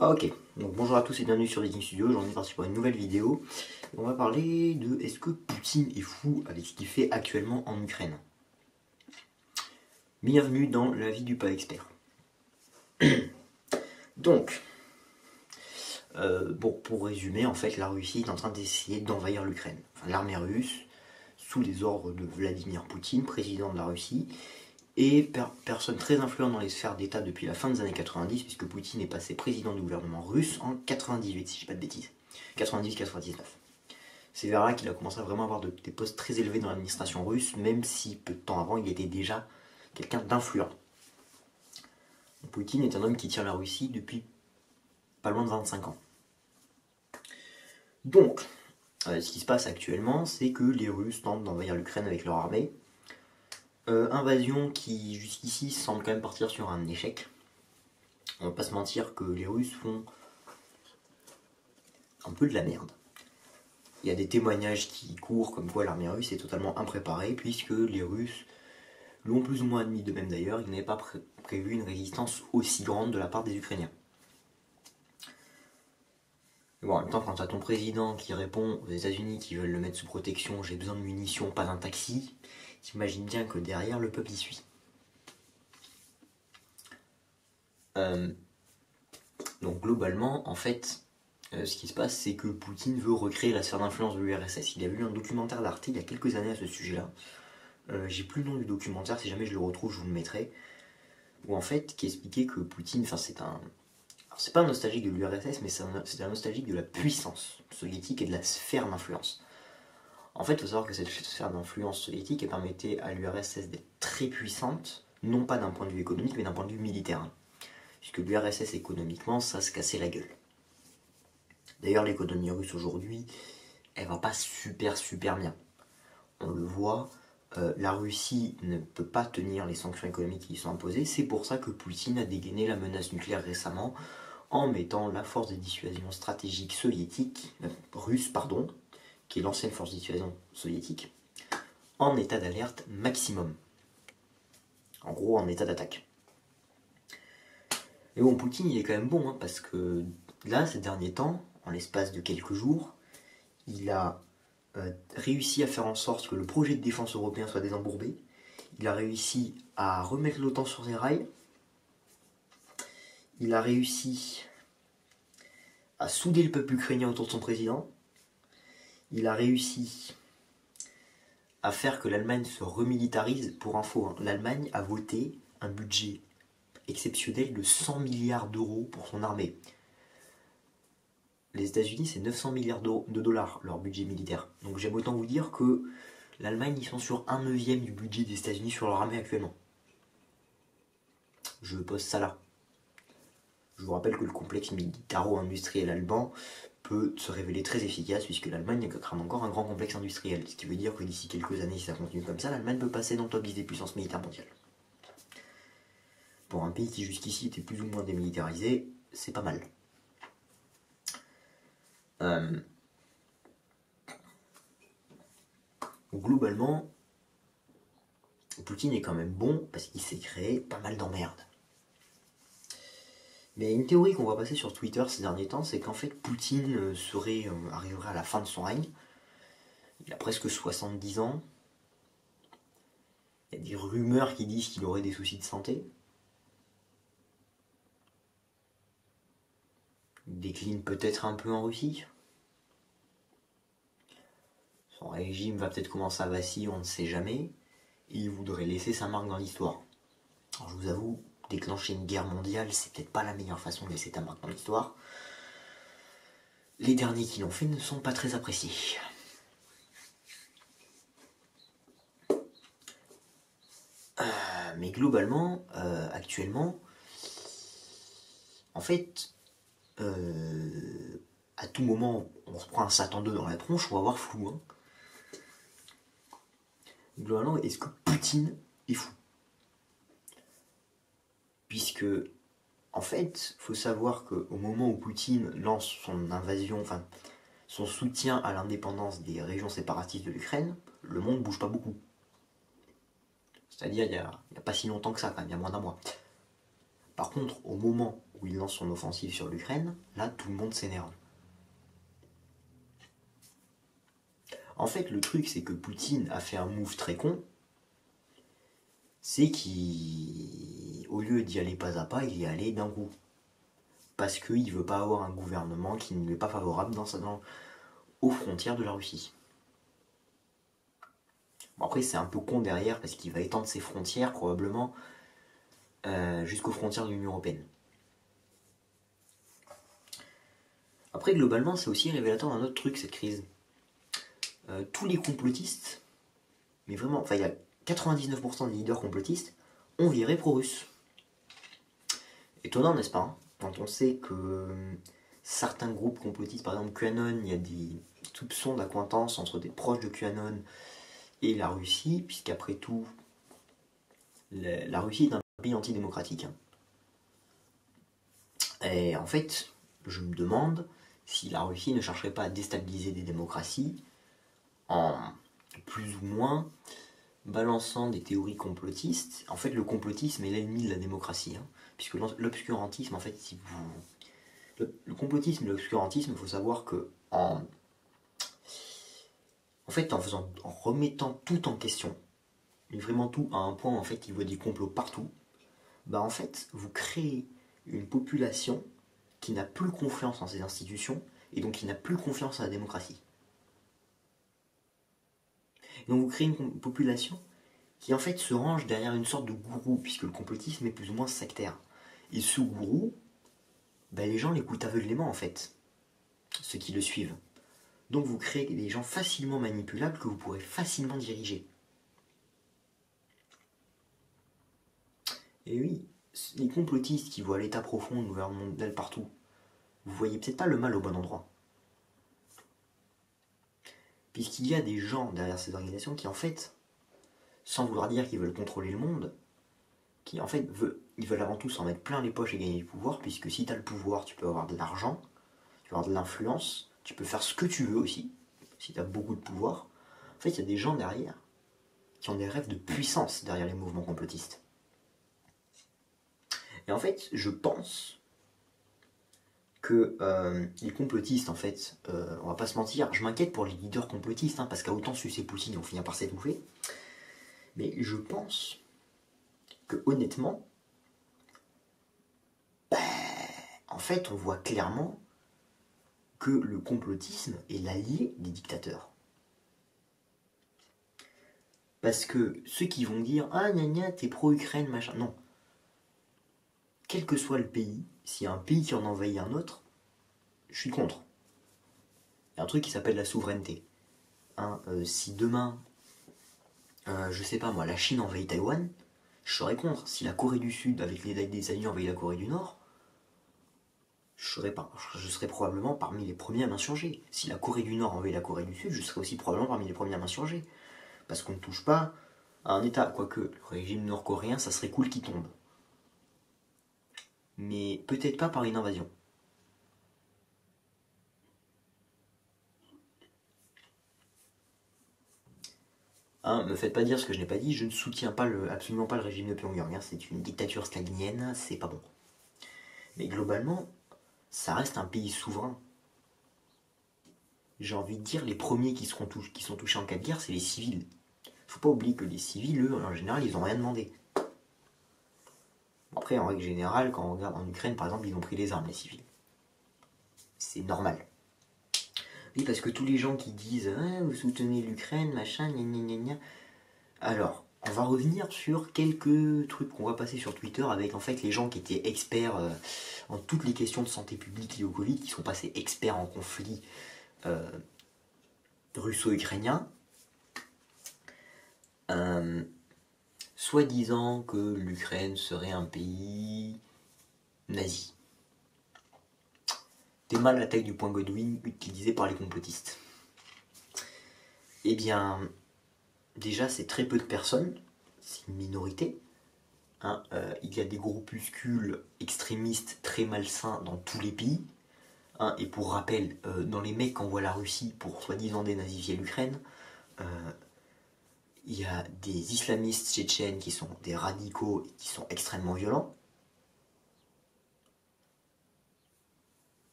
Ok, donc bonjour à tous et bienvenue sur Viking Studio. Aujourd'hui, on est parti pour une nouvelle vidéo. On va parler de est-ce que Poutine est fou avec ce qu'il fait actuellement en Ukraine. Bienvenue dans la vie du pas expert. Donc, pour résumer, en fait, la Russie est en train d'essayer d'envahir l'Ukraine. Enfin, l'armée russe, sous les ordres de Vladimir Poutine, président de la Russie, et personne très influente dans les sphères d'État depuis la fin des années 90, puisque Poutine est passé président du gouvernement russe en 98, si je ne dis pas de bêtises. 90-99. C'est vers là qu'il a commencé à vraiment avoir des postes très élevés dans l'administration russe, même si peu de temps avant, il était déjà quelqu'un d'influent. Poutine est un homme qui tient la Russie depuis pas loin de 25 ans. Donc, ce qui se passe actuellement, c'est que les Russes tentent d'envahir l'Ukraine avec leur armée. Invasion qui, jusqu'ici, semble quand même partir sur un échec. On va pas se mentir que les Russes font un peu de la merde. Il y a des témoignages qui courent comme quoi l'armée russe est totalement impréparée, puisque les Russes l'ont plus ou moins admis d'eux-mêmes d'ailleurs, ils n'avaient pas prévu une résistance aussi grande de la part des Ukrainiens. Bon, en même temps, quand tu as ton président qui répond aux États-Unis qui veulent le mettre sous protection, j'ai besoin de munitions, pas d'un taxi, t'imagines bien que derrière, le peuple y suit. Donc globalement, en fait, ce qui se passe, c'est que Poutine veut recréer la sphère d'influence de l'URSS. Il a vu un documentaire d'Arte il y a quelques années à ce sujet-là. J'ai plus le nom du documentaire, si jamais je le retrouve, je vous le mettrai. Où en fait, qui expliquait que Poutine, enfin c'est un... Alors, c'est pas un nostalgique de l'URSS, mais c'est un nostalgique de la puissance soviétique et de la sphère d'influence. En fait, il faut savoir que cette sphère d'influence soviétique, elle permettait à l'URSS d'être très puissante, non pas d'un point de vue économique, mais d'un point de vue militaire. Puisque l'URSS, économiquement, ça se cassait la gueule. D'ailleurs, l'économie russe aujourd'hui, elle va pas super bien. On le voit, la Russie ne peut pas tenir les sanctions économiques qui lui sont imposées. C'est pour ça que Poutine a dégainé la menace nucléaire récemment en mettant la force de dissuasion stratégique soviétique, russe, pardon, qui est l'ancienne force de dissuasion soviétique, en état d'alerte maximum. En gros, en état d'attaque. Et bon, Poutine, il est quand même bon, hein, parce que là, ces derniers temps, en l'espace de quelques jours, il a réussi à faire en sorte que le projet de défense européen soit désembourbé. Il a réussi à remettre l'OTAN sur ses rails. Il a réussi à souder le peuple ukrainien autour de son président. Il a réussi à faire que l'Allemagne se remilitarise. Pour info, hein, l'Allemagne a voté un budget exceptionnel de 100 milliards d'euros pour son armée. Les États-Unis, c'est 900 milliards de dollars leur budget militaire. Donc j'aime autant vous dire que l'Allemagne, ils sont sur 1/9 du budget des États-Unis sur leur armée actuellement. Je pose ça là. Je vous rappelle que le complexe militaro-industriel allemand peut se révéler très efficace puisque l'Allemagne crame encore un grand complexe industriel. Ce qui veut dire que d'ici quelques années, si ça continue comme ça, l'Allemagne peut passer dans le top 10 des puissances militaires mondiales. Pour un pays qui jusqu'ici était plus ou moins démilitarisé, c'est pas mal. Globalement, Poutine est quand même bon parce qu'il s'est créé pas mal d'emmerdes. Mais une théorie qu'on va passer sur Twitter ces derniers temps, c'est qu'en fait Poutine arriverait à la fin de son règne. Il a presque 70 ans. Il y a des rumeurs qui disent qu'il aurait des soucis de santé. Il décline peut-être un peu en Russie. Son régime va peut-être commencer à vaciller, on ne sait jamais. Et il voudrait laisser sa marque dans l'histoire. Alors je vous avoue, déclencher une guerre mondiale, c'est peut-être pas la meilleure façon de laisser ta marque dans l'histoire. Les derniers qui l'ont fait ne sont pas très appréciés. Mais globalement, actuellement, en fait, à tout moment, on se prend un Satan 2 dans la tronche, on va voir flou. Hein. Globalement, est-ce que Poutine est fou? Puisque, en fait, il faut savoir qu'au moment où Poutine lance son invasion, enfin, son soutien à l'indépendance des régions séparatistes de l'Ukraine, le monde ne bouge pas beaucoup. C'est-à-dire, il n'y a pas si longtemps que ça, quand même, il y a moins d'un mois. Par contre, au moment où il lance son offensive sur l'Ukraine, là tout le monde s'énerve. En fait, le truc, c'est que Poutine a fait un move très con, c'est qu'au lieu d'y aller pas à pas, il y est allé d'un coup. Parce qu'il ne veut pas avoir un gouvernement qui ne lui est pas favorable aux frontières de la Russie. Bon, après, c'est un peu con derrière, parce qu'il va étendre ses frontières, probablement, jusqu'aux frontières de l'Union Européenne. Après, globalement, c'est aussi révélateur d'un autre truc, cette crise. Tous les complotistes, mais vraiment, enfin, il y a 99% des leaders complotistes ont viré pro-russe. Étonnant, n'est-ce pas, hein, quand on sait que certains groupes complotistes, par exemple QAnon, il y a des soupçons d'accointance entre des proches de QAnon et la Russie, puisqu'après tout, la Russie est un pays antidémocratique. Hein. Et en fait, je me demande si la Russie ne chercherait pas à déstabiliser des démocraties en plus ou moins balançant des théories complotistes. En fait, le complotisme est l'ennemi de la démocratie, hein, puisque l'obscurantisme, en fait, si vous... Le complotisme et l'obscurantisme, il faut savoir que en remettant tout en question, mais vraiment tout à un point où en fait il voit des complots partout, bah en fait vous créez une population qui n'a plus confiance en ces institutions et donc qui n'a plus confiance en la démocratie. Et donc vous créez une population qui en fait se range derrière une sorte de gourou, puisque le complotisme est plus ou moins sectaire. Et ce gourou, bah, les gens l'écoutent aveuglément en fait, ceux qui le suivent. Donc vous créez des gens facilement manipulables que vous pourrez facilement diriger. Et oui, les complotistes qui voient l'état profond du gouvernement mondial partout, vous voyez peut-être pas le mal au bon endroit. Puisqu'il y a des gens derrière ces organisations qui en fait, sans vouloir dire qu'ils veulent contrôler le monde, qui en fait ils veulent avant tout s'en mettre plein les poches et gagner du pouvoir, puisque si tu as le pouvoir, tu peux avoir de l'argent, tu peux avoir de l'influence, tu peux faire ce que tu veux aussi, si tu as beaucoup de pouvoir. En fait, il y a des gens derrière qui ont des rêves de puissance derrière les mouvements complotistes. Et en fait, je pense que les complotistes, en fait, on va pas se mentir, je m'inquiète pour les leaders complotistes, hein, parce qu'à autant sucer Poutine, on finit par s'étouffer. Mais je pense que honnêtement, en fait, on voit clairement que le complotisme est l'allié des dictateurs. Parce que ceux qui vont dire « Ah, gna gna, t'es pro-Ukraine, machin », non. Quel que soit le pays, s'il y a un pays qui en envahit un autre, je suis contre. Il y a un truc qui s'appelle la souveraineté. Hein, si demain, je sais pas moi, la Chine envahit Taïwan, je serais contre. Si la Corée du Sud, avec les États-Unis, envahit la Corée du Nord, je serais probablement parmi les premiers à m'insurger. Si la Corée du Nord envahit la Corée du Sud, je serais aussi probablement parmi les premiers à m'insurger. Parce qu'on ne touche pas à un État. Quoique, le régime nord-coréen, ça serait cool qu'il tombe. Mais peut-être pas par une invasion. Hein, me faites pas dire ce que je n'ai pas dit, je ne soutiens pas absolument pas le régime de Pyongyang. Hein, c'est une dictature stalinienne, c'est pas bon. Mais globalement, ça reste un pays souverain. J'ai envie de dire, les premiers qui sont touchés en cas de guerre, c'est les civils. Faut pas oublier que les civils, eux, en général, ils ont rien demandé. Après, en règle générale, quand on regarde en Ukraine, par exemple, ils ont pris les armes, les civils. C'est normal. Oui, parce que tous les gens qui disent ah, vous soutenez l'Ukraine, machin, gna gna gna gna. Alors, on va revenir sur quelques trucs qu'on va passer sur Twitter avec en fait les gens qui étaient experts en toutes les questions de santé publique liées au Covid, qui sont passés experts en conflit russo-ukrainien. Soit disant que l'Ukraine serait un pays nazi. T'es mal la taille du point Godwin utilisé par les complotistes. Eh bien, déjà, c'est très peu de personnes, c'est une minorité. Hein, il y a des groupuscules extrémistes très malsains dans tous les pays. Hein, et pour rappel, dans les mecs qu'envoie la Russie pour soi-disant dénazifier l'Ukraine, il y a des islamistes tchétchènes qui sont des radicaux et qui sont extrêmement violents.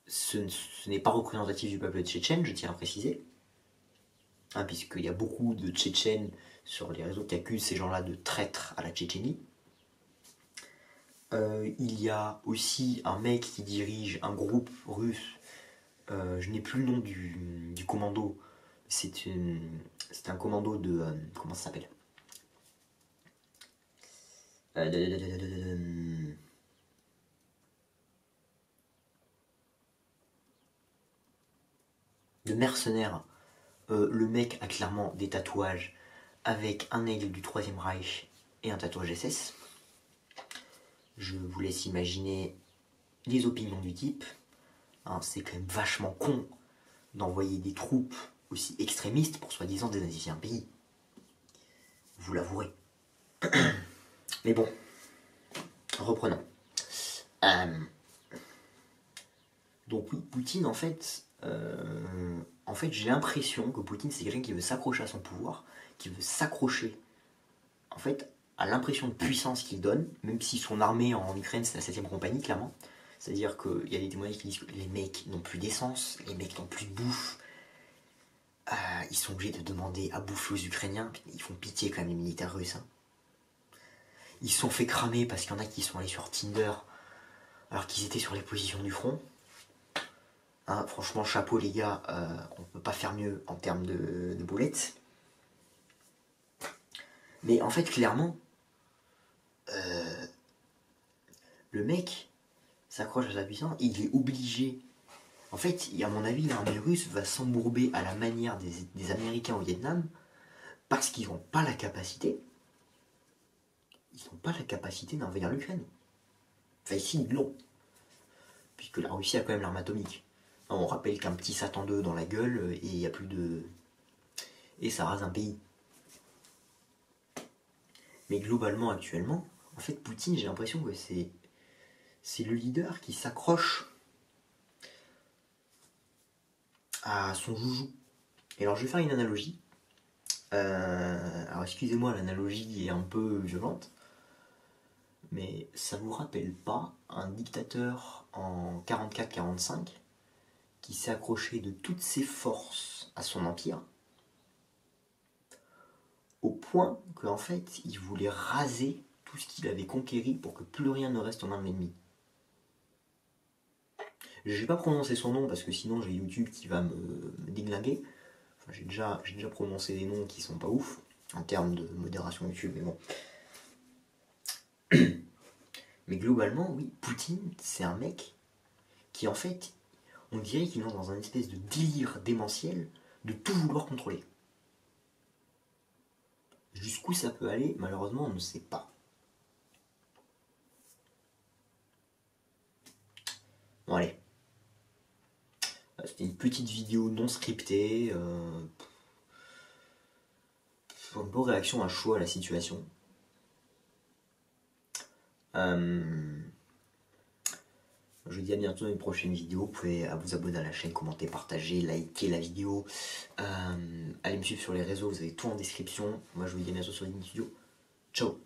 ce n'est pas représentatif du peuple tchétchène, je tiens à préciser, hein, puisqu'il y a beaucoup de Tchétchènes sur les réseaux qui accusent ces gens-là de traîtres à la Tchétchénie. Il y a aussi un mec qui dirige un groupe russe, je n'ai plus le nom du commando, c'est un commando de... comment ça s'appelle, de mercenaires. Le mec a clairement des tatouages avec un aigle du Troisième Reich et un tatouage SS. Je vous laisse imaginer les opinions du type. Hein, c'est quand même vachement con d'envoyer des troupes aussi extrémistes pour soi-disant dénazifier un pays. Vous l'avouerez. Mais bon, reprenons. Donc oui, Poutine, en fait j'ai l'impression que Poutine, c'est quelqu'un qui veut s'accrocher à son pouvoir, qui veut s'accrocher, en fait, à l'impression de puissance qu'il donne, même si son armée en Ukraine, c'est la 7ème compagnie, clairement. C'est-à-dire qu'il y a des témoignages qui disent que les mecs n'ont plus d'essence, les mecs n'ont plus de bouffe. Ils sont obligés de demander à bouffer aux Ukrainiens. Ils font pitié quand même, les militaires russes. Hein. Ils se sont fait cramer parce qu'il y en a qui sont allés sur Tinder alors qu'ils étaient sur les positions du front. Hein, franchement, chapeau les gars, on peut pas faire mieux en termes de boulettes. Mais en fait, clairement, le mec s'accroche à sa puissance, il est obligé. En fait, à mon avis, l'armée russe va s'embourber à la manière des Américains au Vietnam parce qu'ils n'ont pas la capacité. Ils n'ont pas la capacité d'envahir l'Ukraine. Enfin, ici, ils l'ont. Puisque la Russie a quand même l'arme atomique. On rappelle qu'un petit Satan 2 dans la gueule et il n'y a plus de. Et ça rase un pays. Mais globalement, actuellement, en fait, Poutine, j'ai l'impression que c'est le leader qui s'accroche à son joujou. Et alors, je vais faire une analogie. Alors, excusez-moi, l'analogie est un peu violente. Mais ça vous rappelle pas un dictateur en 44-45 qui s'est accroché de toutes ses forces à son empire, au point qu'en fait, il voulait raser tout ce qu'il avait conquéri pour que plus rien ne reste en main de l'ennemi. Je vais pas prononcer son nom parce que sinon j'ai YouTube qui va me déglinguer. Enfin, j'ai déjà prononcé des noms qui sont pas ouf en termes de modération YouTube, mais bon. Mais globalement, oui, Poutine, c'est un mec qui en fait, on dirait qu'il est dans un espèce de délire démentiel de tout vouloir contrôler. Jusqu'où ça peut aller, malheureusement, on ne sait pas. Bon, allez. C'était une petite vidéo non scriptée. Une bonne réaction à chaud à la situation. Je vous dis à bientôt dans une prochaine vidéo. Vous pouvez vous abonner à la chaîne, commenter, partager, liker la vidéo. Allez me suivre sur les réseaux, vous avez tout en description. Moi je vous dis à bientôt sur LinkedIn Studio. Ciao.